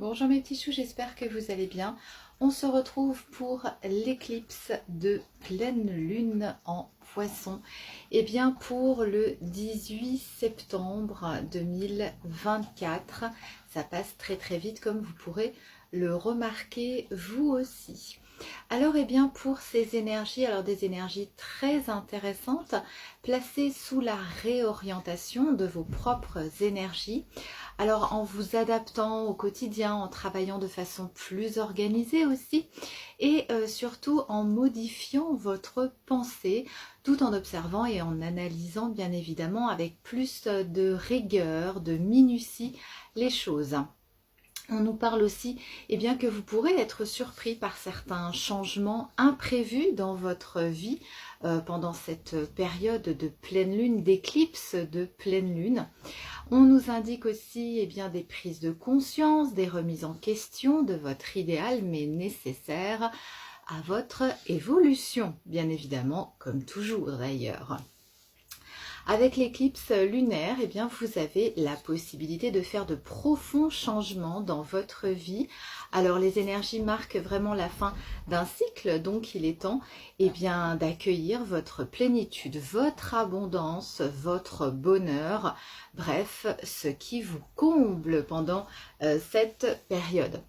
Bonjour mes petits choux, j'espère que vous allez bien. On se retrouve pour l'éclipse de pleine lune en Poisson. Et bien pour le 18 septembre 2024, ça passe très très vite comme vous pourrez le remarquer vous aussi. Alors, eh bien, pour ces énergies, alors des énergies très intéressantes, placées sous la réorientation de vos propres énergies. Alors, en vous adaptant au quotidien, en travaillant de façon plus organisée aussi, et surtout en modifiant votre pensée, tout en observant et en analysant, bien évidemment, avec plus de rigueur, de minutie, les choses. On nous parle aussi bien, que vous pourrez être surpris par certains changements imprévus dans votre vie pendant cette période de pleine lune, d'éclipse de pleine lune. On nous indique aussi bien, des prises de conscience, des remises en question de votre idéal, mais nécessaires à votre évolution, bien évidemment, comme toujours d'ailleurs. Avec l'éclipse lunaire, bien, vous avez la possibilité de faire de profonds changements dans votre vie. Alors les énergies marquent vraiment la fin d'un cycle, donc il est temps bien, d'accueillir votre plénitude, votre abondance, votre bonheur, bref, ce qui vous comble pendant cette période.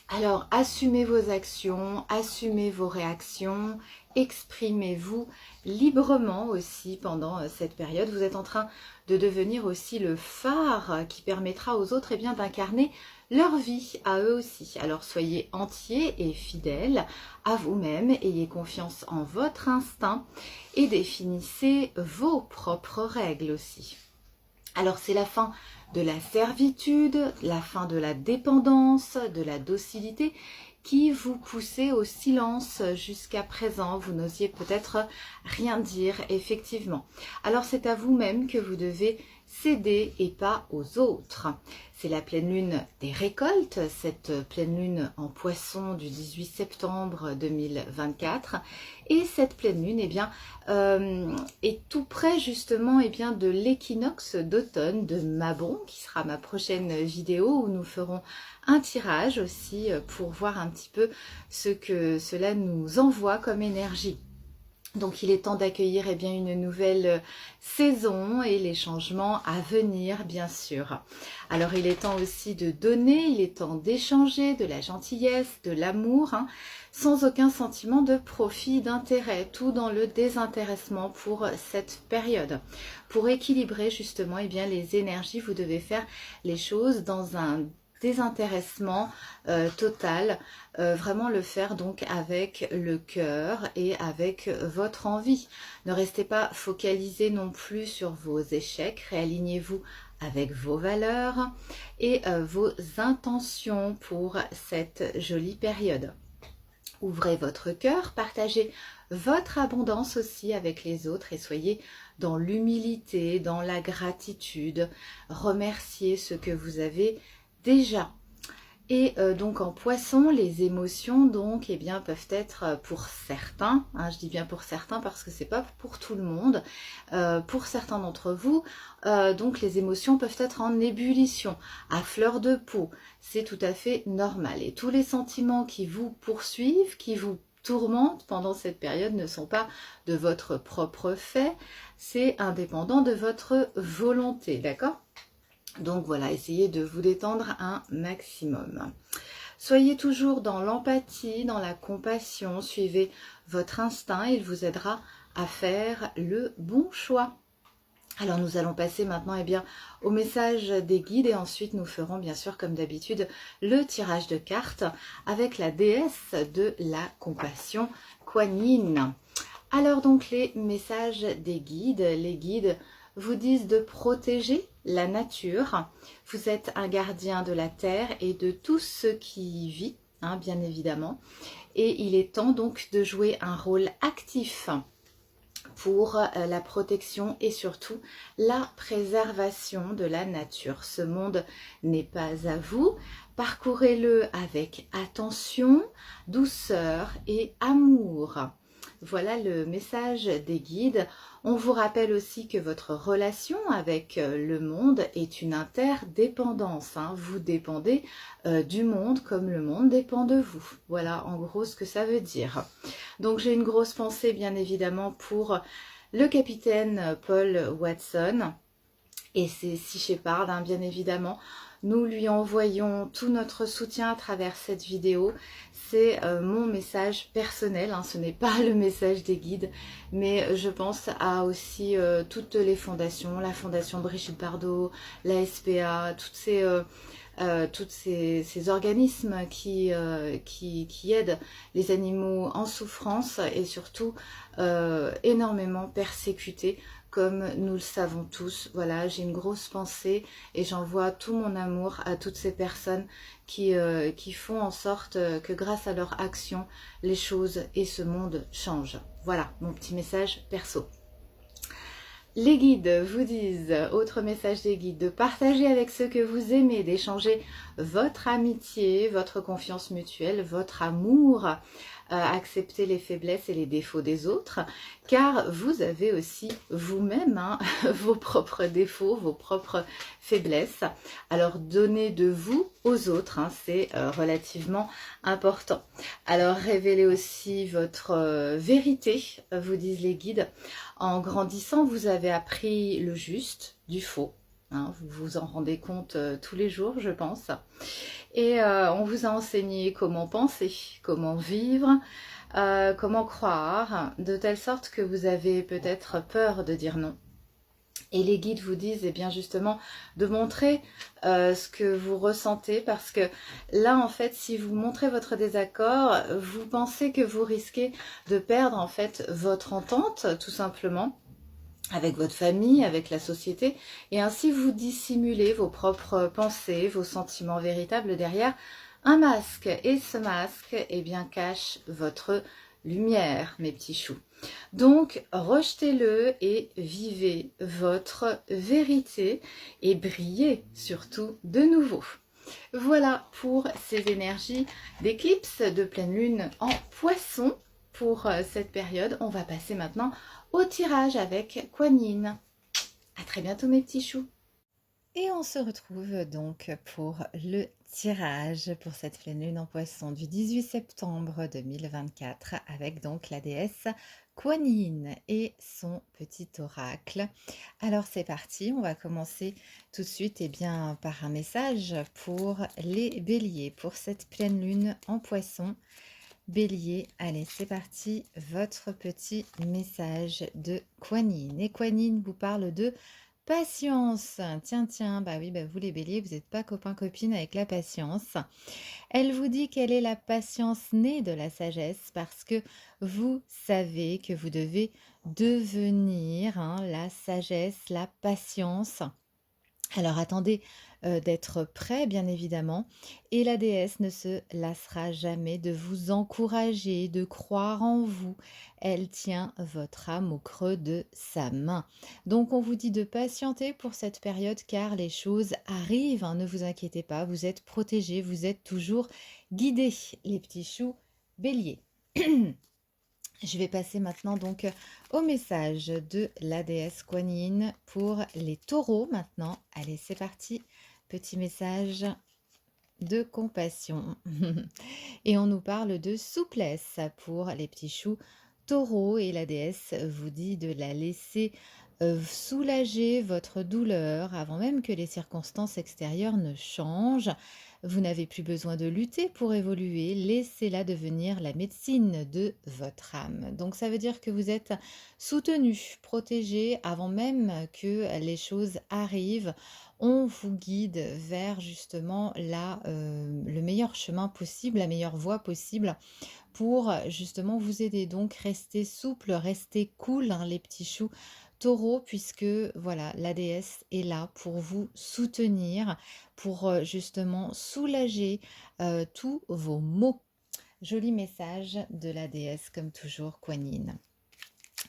Alors, assumez vos actions, assumez vos réactions, exprimez-vous librement aussi pendant cette période. Vous êtes en train de devenir aussi le phare qui permettra aux autres bien, d'incarner leur vie à eux aussi. Alors, soyez entiers et fidèles à vous-même, ayez confiance en votre instinct et définissez vos propres règles aussi. Alors c'est la fin de la servitude, la fin de la dépendance, de la docilité qui vous poussait au silence jusqu'à présent. Vous n'osiez peut-être rien dire, effectivement. Alors c'est à vous-même que vous devez céder et pas aux autres. C'est la pleine lune des récoltes, cette pleine lune en Poisson du 18 septembre 2024. Et cette pleine lune est tout près justement bien, de l'équinoxe d'automne de Mabon, qui sera ma prochaine vidéo où nous ferons un tirage aussi pour voir un petit peu ce que cela nous envoie comme énergie. Donc il est temps d'accueillir bien, une nouvelle saison et les changements à venir, bien sûr. Alors il est temps aussi de donner, il est temps d'échanger de la gentillesse, de l'amour, sans aucun sentiment de profit, d'intérêt, tout dans le désintéressement pour cette période. Pour équilibrer justement bien, les énergies, vous devez faire les choses dans un désintéressement total, vraiment le faire donc avec le cœur et avec votre envie. Ne restez pas focalisé non plus sur vos échecs, réalignez-vous avec vos valeurs et vos intentions pour cette jolie période. Ouvrez votre cœur, partagez votre abondance aussi avec les autres et soyez dans l'humilité, dans la gratitude. Remerciez ce que vous avez déjà. Et donc en Poisson, les émotions donc bien, peuvent être pour certains, je dis bien pour certains parce que c'est pas pour tout le monde, pour certains d'entre vous, donc les émotions peuvent être en ébullition, à fleur de peau, c'est tout à fait normal. Et tous les sentiments qui vous poursuivent, qui vous tourmentent pendant cette période ne sont pas de votre propre fait, c'est indépendant de votre volonté, d'accord ? Donc voilà, essayez de vous détendre un maximum. Soyez toujours dans l'empathie, dans la compassion, suivez votre instinct, il vous aidera à faire le bon choix. Alors nous allons passer maintenant bien, au message des guides et ensuite nous ferons bien sûr comme d'habitude le tirage de cartes avec la déesse de la compassion, Kuan Yin. Alors donc les messages des guides, les guides vous disent de protéger la nature. Vous êtes un gardien de la terre et de tout ce qui vit, bien évidemment. Et il est temps donc de jouer un rôle actif pour la protection et surtout la préservation de la nature. Ce monde n'est pas à vous. Parcourez-le avec attention, douceur et amour. Voilà le message des guides. On vous rappelle aussi que votre relation avec le monde est une interdépendance, hein. Vous dépendez du monde comme le monde dépend de vous. Voilà en gros ce que ça veut dire. Donc j'ai une grosse pensée bien évidemment pour le capitaine Paul Watson et ses Sea Shepherd, hein, bien évidemment. Nous lui envoyons tout notre soutien à travers cette vidéo. C'est mon message personnel, hein, ce n'est pas le message des guides, mais je pense à aussi toutes les fondations, la fondation Brigitte Bardot, la SPA, toutes ces organismes qui aident les animaux en souffrance et surtout énormément persécutés, comme nous le savons tous. Voilà, j'ai une grosse pensée et j'envoie tout mon amour à toutes ces personnes qui font en sorte que grâce à leur action, les choses et ce monde changent. Voilà, mon petit message perso. Les guides vous disent, autre message des guides, de partager avec ceux que vous aimez, d'échanger votre amitié, votre confiance mutuelle, votre amour, accepter les faiblesses et les défauts des autres, car vous avez aussi vous-même hein, vos propres défauts, vos propres faiblesses. Alors donnez de vous aux autres, hein, c'est relativement important. Alors révélez aussi votre vérité, vous disent les guides. En grandissant, vous avez appris le juste du faux. Hein, vous vous en rendez compte tous les jours, je pense. Et on vous a enseigné comment penser, comment vivre, comment croire, de telle sorte que vous avez peut-être peur de dire non. Et les guides vous disent, eh bien justement, de montrer ce que vous ressentez, parce que là, en fait, si vous montrez votre désaccord, vous pensez que vous risquez de perdre, en fait, votre entente, tout simplement, avec votre famille, avec la société, et ainsi vous dissimulez vos propres pensées, vos sentiments véritables derrière un masque. Et ce masque, eh bien, cache votre lumière, mes petits choux. Donc, rejetez-le et vivez votre vérité et brillez surtout de nouveau. Voilà pour ces énergies d'éclipse de pleine lune en poisson pour cette période. On va passer maintenant au tirage avec Kuan Yin. À très bientôt mes petits choux. Et on se retrouve donc pour le tirage pour cette pleine lune en poisson du 18 septembre 2024 avec donc la déesse Kuan Yin et son petit oracle. Alors c'est parti, on va commencer tout de suite bien, par un message pour les béliers pour cette pleine lune en poisson. Bélier, allez c'est parti, votre petit message de Kuan Yin. Et Kuan Yin vous parle de patience. Tiens, bah oui, bah vous les béliers, vous n'êtes pas copains-copines avec la patience. Elle vous dit quelle est la patience née de la sagesse parce que vous savez que vous devez devenir la sagesse, la patience. Alors attendez d'être prêt, bien évidemment, et la déesse ne se lassera jamais de vous encourager, de croire en vous. Elle tient votre âme au creux de sa main. Donc on vous dit de patienter pour cette période car les choses arrivent, hein, ne vous inquiétez pas, vous êtes protégés, vous êtes toujours guidés, les petits choux béliers. Je vais passer maintenant donc au message de la déesse Kuan Yin pour les taureaux maintenant. Allez, c'est parti. Petit message de compassion. Et on nous parle de souplesse pour les petits choux taureaux et la déesse vous dit de la laisser soulager votre douleur avant même que les circonstances extérieures ne changent. Vous n'avez plus besoin de lutter pour évoluer, laissez-la devenir la médecine de votre âme. Donc ça veut dire que vous êtes soutenu, protégé avant même que les choses arrivent. On vous guide vers justement le meilleur chemin possible, la meilleure voie possible pour justement vous aider. Donc restez souple, restez cool, hein, les petits choux taureaux, puisque voilà, la déesse est là pour vous soutenir, pour justement soulager tous vos maux. Joli message de la déesse, comme toujours, Kuan Yin.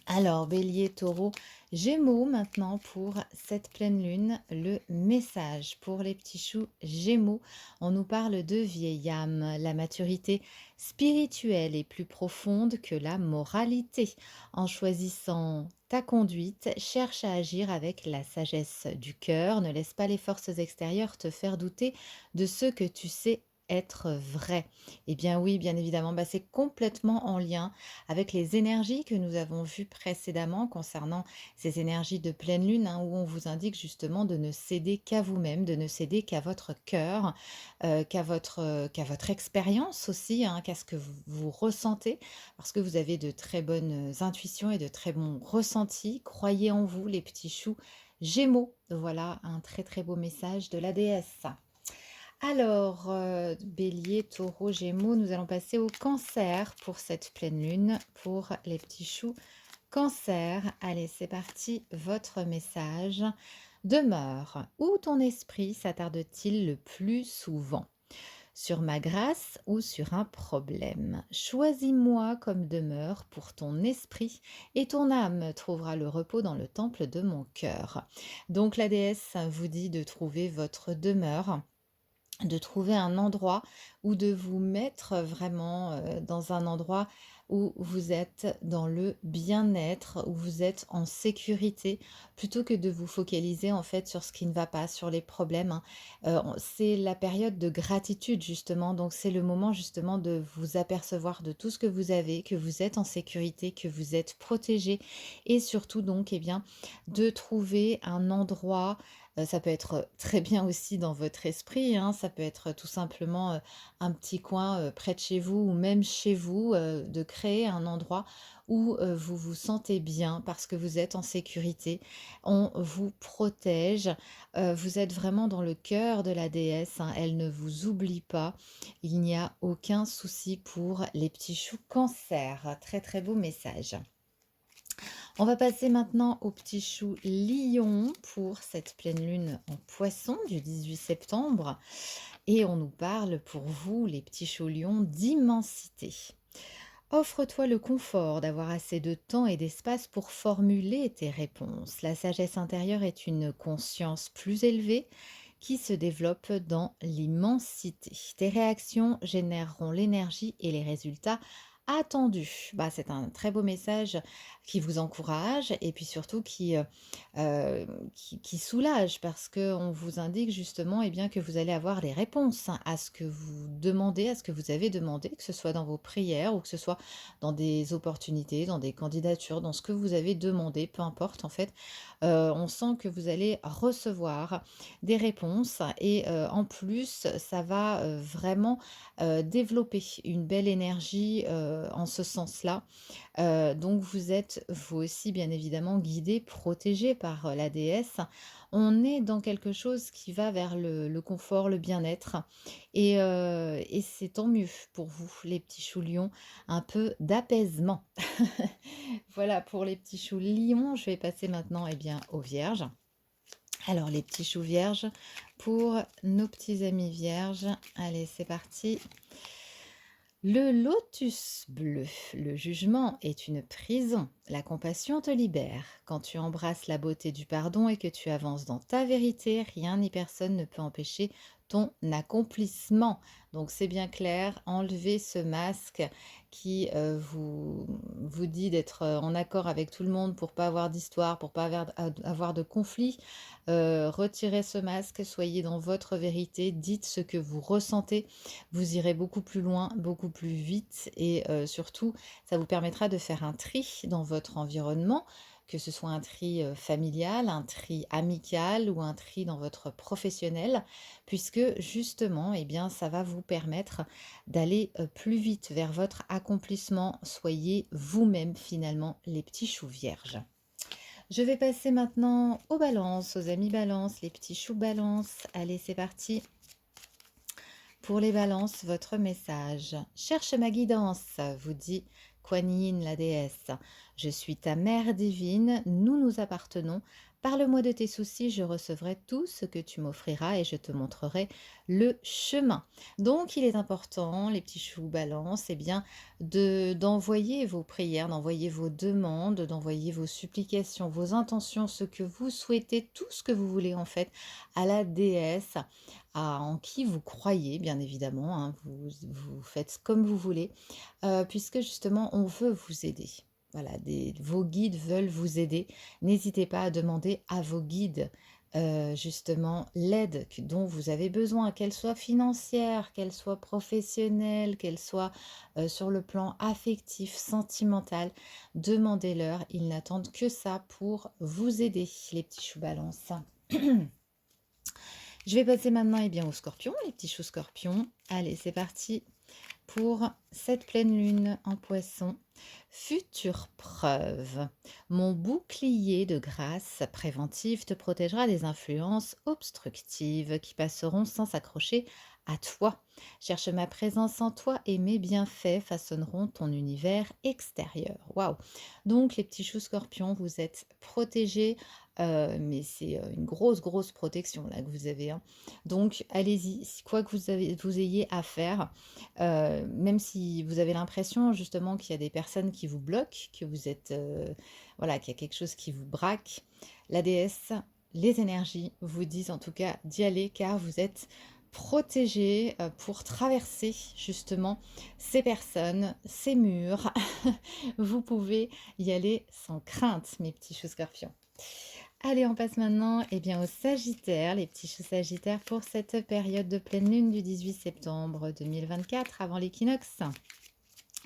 Alors, Bélier, Taureau, Gémeaux maintenant pour cette pleine lune, le message pour les petits choux Gémeaux. On nous parle de vieille âme. La maturité spirituelle est plus profonde que la moralité. En choisissant ta conduite, cherche à agir avec la sagesse du cœur. Ne laisse pas les forces extérieures te faire douter de ce que tu sais être vrai. Eh bien oui, bien évidemment, c'est complètement en lien avec les énergies que nous avons vues précédemment concernant ces énergies de pleine lune, hein, où on vous indique justement de ne céder qu'à vous-même, de ne céder qu'à votre cœur, qu'à votre expérience aussi, hein, qu'à ce que vous ressentez, parce que vous avez de très bonnes intuitions et de très bons ressentis. Croyez en vous, les petits choux Gémeaux. Voilà un très très beau message de la déesse. Alors, Bélier, Taureau, Gémeaux, nous allons passer au Cancer pour cette pleine lune, pour les petits choux Cancer. Allez, c'est parti, votre message. Demeure. Où ton esprit s'attarde-t-il le plus souvent? Sur ma grâce ou sur un problème? Choisis-moi comme demeure pour ton esprit et ton âme trouvera le repos dans le temple de mon cœur. Donc la déesse vous dit de trouver votre demeure, de trouver un endroit ou de vous mettre vraiment dans un endroit où vous êtes dans le bien-être, où vous êtes en sécurité, plutôt que de vous focaliser en fait sur ce qui ne va pas, sur les problèmes, hein. C'est la période de gratitude justement, donc c'est le moment justement de vous apercevoir de tout ce que vous avez, que vous êtes en sécurité, que vous êtes protégé, et surtout donc eh bien de trouver un endroit. Ça peut être très bien aussi dans votre esprit, hein, ça peut être tout simplement, un petit coin, près de chez vous ou même chez vous, de créer un endroit où, vous vous sentez bien parce que vous êtes en sécurité. On vous protège, vous êtes vraiment dans le cœur de la déesse, hein, elle ne vous oublie pas. Il n'y a aucun souci pour les petits choux Cancer. Très, très beau message. On va passer maintenant au petit chou Lion pour cette pleine lune en Poisson du 18 septembre. Et on nous parle pour vous, les petits choux Lions, d'immensité. Offre-toi le confort d'avoir assez de temps et d'espace pour formuler tes réponses. La sagesse intérieure est une conscience plus élevée qui se développe dans l'immensité. Tes réactions généreront l'énergie et les résultats attendus. C'est un très beau message qui vous encourage et puis surtout qui soulage parce qu'on vous indique justement bien, que vous allez avoir des réponses, hein, à ce que vous demandez, à ce que vous avez demandé, que ce soit dans vos prières ou que ce soit dans des opportunités, dans des candidatures, dans ce que vous avez demandé, peu importe en fait. On sent que vous allez recevoir des réponses et en plus, ça va vraiment développer une belle énergie en ce sens-là. Donc vous êtes vous aussi bien évidemment guidé, protégé par la déesse. On est dans quelque chose qui va vers le confort, le bien-être et c'est tant mieux pour vous les petits choux lions, un peu d'apaisement. Voilà pour les petits choux lions. Je vais passer maintenant aux vierges. Alors les petits choux vierges, pour nos petits amis vierges, allez c'est parti. Le lotus bleu, le jugement est une prison, la compassion te libère. Quand tu embrasses la beauté du pardon et que tu avances dans ta vérité, rien ni personne ne peut empêcher ton accomplissement. Donc c'est bien clair, enlevez ce masque qui vous dit d'être en accord avec tout le monde pour pas avoir d'histoire, pour pas avoir de conflit. Retirez ce masque, soyez dans votre vérité, dites ce que vous ressentez. Vous irez beaucoup plus loin, beaucoup plus vite et surtout, ça vous permettra de faire un tri dans votre environnement, que ce soit un tri familial, un tri amical ou un tri dans votre professionnel, puisque justement, ça va vous permettre d'aller plus vite vers votre accomplissement. Soyez vous-même finalement les petits choux vierges. Je vais passer maintenant aux balances, aux amis balances, les petits choux balances. Allez, c'est parti. Pour les balances, votre message. Cherche ma guidance, vous dit Kuan Yin, la déesse. Je suis ta mère divine, nous nous appartenons. Parle-moi de tes soucis, je recevrai tout ce que tu m'offriras et je te montrerai le chemin. Donc, il est important, les petits choux balance, eh bien, d'envoyer vos prières, d'envoyer vos demandes, d'envoyer vos supplications, vos intentions, ce que vous souhaitez, tout ce que vous voulez en fait, à la déesse, en qui vous croyez, bien évidemment, hein, vous faites comme vous voulez, puisque justement, on veut vous aider. Voilà, vos guides veulent vous aider. N'hésitez pas à demander à vos guides justement l'aide dont vous avez besoin, qu'elle soit financière, qu'elle soit professionnelle, qu'elle soit sur le plan affectif, sentimental. Demandez-leur, ils n'attendent que ça pour vous aider, les petits choux balances. Je vais passer maintenant aux scorpions, les petits choux scorpions. Allez, c'est parti pour cette pleine lune en poisson. Future preuve. Mon bouclier de grâce préventive te protégera des influences obstructives qui passeront sans s'accrocher à toi. Cherche ma présence en toi et mes bienfaits façonneront ton univers extérieur. Waouh! Donc les petits choux scorpions, vous êtes protégés, mais c'est une grosse protection là que vous avez, hein. Donc allez-y, quoi que vous ayez à faire, même si vous avez l'impression justement qu'il y a des personnes qui vous bloquent, que vous êtes, voilà, qu'il y a quelque chose qui vous braque, la déesse, les énergies vous disent en tout cas d'y aller car vous êtes protégé pour traverser justement ces personnes, ces murs. Vous pouvez y aller sans crainte, mes petits choux scorpions. Allez, on passe maintenant au Sagittaire, les petits choux Sagittaires pour cette période de pleine lune du 18 septembre 2024 avant l'équinoxe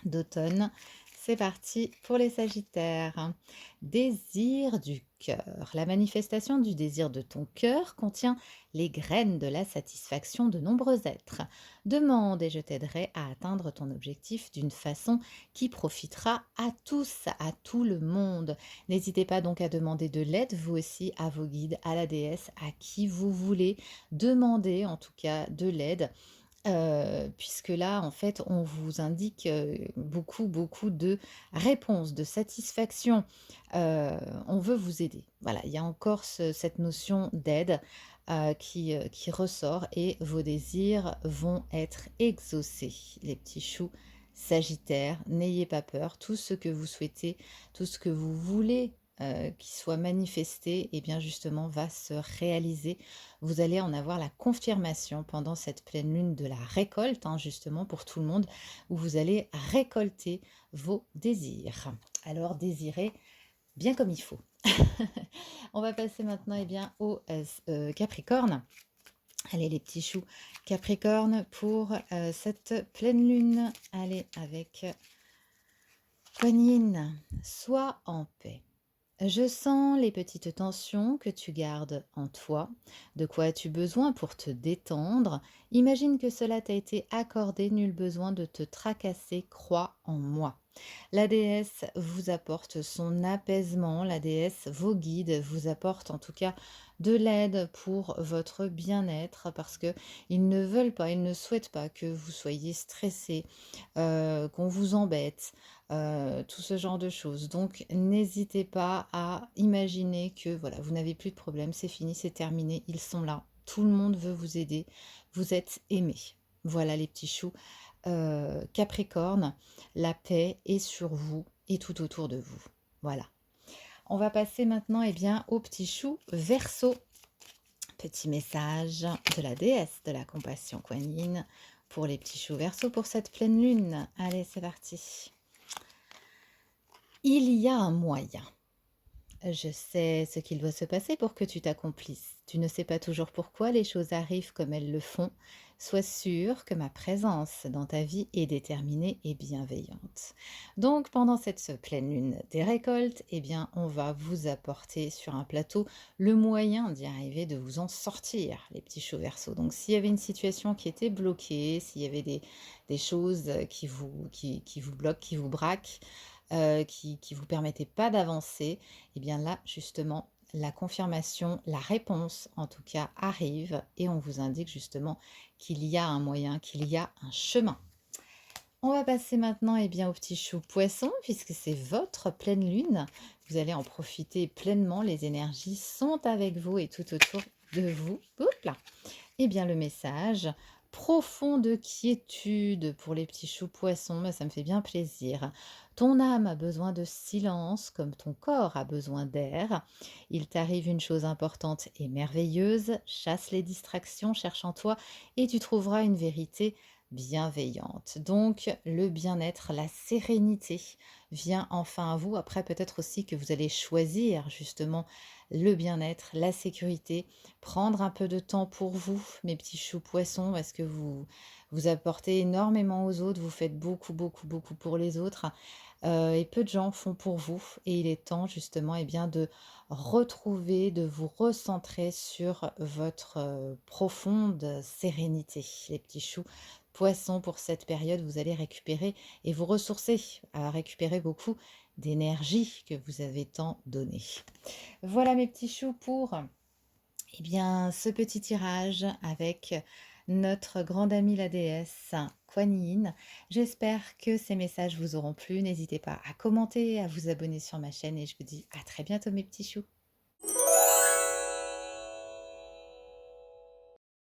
d'automne. C'est parti pour les Sagittaires. Désir du cœur. La manifestation du désir de ton cœur contient les graines de la satisfaction de nombreux êtres. Demande et je t'aiderai à atteindre ton objectif d'une façon qui profitera à tous, à tout le monde. N'hésitez pas donc à demander de l'aide, vous aussi, à vos guides, à la déesse, à qui vous voulez. Demandez en tout cas de l'aide. Puisque là, en fait, on vous indique beaucoup de réponses, de satisfaction. On veut vous aider. Voilà, il y a encore cette notion d'aide qui ressort et vos désirs vont être exaucés. Les petits choux Sagittaires, n'ayez pas peur. Tout ce que vous souhaitez, tout ce que vous voulez qui soit manifesté, et bien justement va se réaliser. Vous allez en avoir la confirmation pendant cette pleine lune de la récolte, hein, justement pour tout le monde, où vous allez récolter vos désirs. Alors désirez bien comme il faut. On va passer maintenant au Capricorne. Allez les petits choux Capricorne pour cette pleine lune. Allez avec Kuan Yin, sois en paix. Je sens les petites tensions que tu gardes en toi. De quoi as-tu besoin pour te détendre? Imagine que cela t'a été accordé, nul besoin de te tracasser, crois en moi. La déesse vous apporte son apaisement, la déesse, vos guides, vous apporte en tout cas de l'aide pour votre bien-être parce que ils ne veulent pas, ils ne souhaitent pas que vous soyez stressé, qu'on vous embête, tout ce genre de choses. Donc n'hésitez pas à imaginer que voilà, vous n'avez plus de problème, c'est fini, c'est terminé, ils sont là, tout le monde veut vous aider, vous êtes aimés. Voilà les petits choux. Capricorne, la paix est sur vous et tout autour de vous. Voilà. On va passer maintenant au petit chou Verseau. Petit message de la déesse de la compassion Kuan Yin pour les petits choux Verseau pour cette pleine lune. Allez, c'est parti. Il y a un moyen. Je sais ce qu'il doit se passer pour que tu t'accomplisses. Tu ne sais pas toujours pourquoi les choses arrivent comme elles le font. Sois sûr que ma présence dans ta vie est déterminée et bienveillante. Donc pendant cette pleine lune des récoltes, on va vous apporter sur un plateau le moyen d'y arriver, de vous en sortir, les petits choux Verseaux. Donc s'il y avait une situation qui était bloquée, s'il y avait des choses qui vous bloquent, qui vous braquent, qui vous permettait pas d'avancer, et bien là justement la confirmation, la réponse en tout cas arrive et on vous indique justement qu'il y a un moyen, qu'il y a un chemin. On va passer maintenant au petit chou Poisson puisque c'est votre pleine lune vous allez en profiter pleinement. Les énergies sont avec vous et tout autour de vous. Oups là. Eh bien, le message, profonde quiétude pour les petits choux poissons, mais ça me fait bien plaisir. Ton âme a besoin de silence comme ton corps a besoin d'air. Il t'arrive une chose importante et merveilleuse, chasse les distractions, cherche en toi et tu trouveras une vérité bienveillante. Donc, le bien-être, la sérénité vient enfin à vous. Après, peut-être aussi que vous allez choisir justement le bien-être, la sécurité, prendre un peu de temps pour vous, mes petits choux poissons, parce que vous apportez énormément aux autres, vous faites beaucoup, beaucoup, beaucoup pour les autres, et peu de gens font pour vous. Et il est temps justement bien, de retrouver, de vous recentrer sur votre profonde sérénité, les petits choux poissons. Pour cette période, vous allez récupérer et vous ressourcer, à récupérer beaucoup d'énergie que vous avez tant donné. Voilà mes petits choux pour ce petit tirage avec notre grande amie la déesse Kuan Yin. J'espère que ces messages vous auront plu. N'hésitez pas à commenter, à vous abonner sur ma chaîne et je vous dis à très bientôt mes petits choux.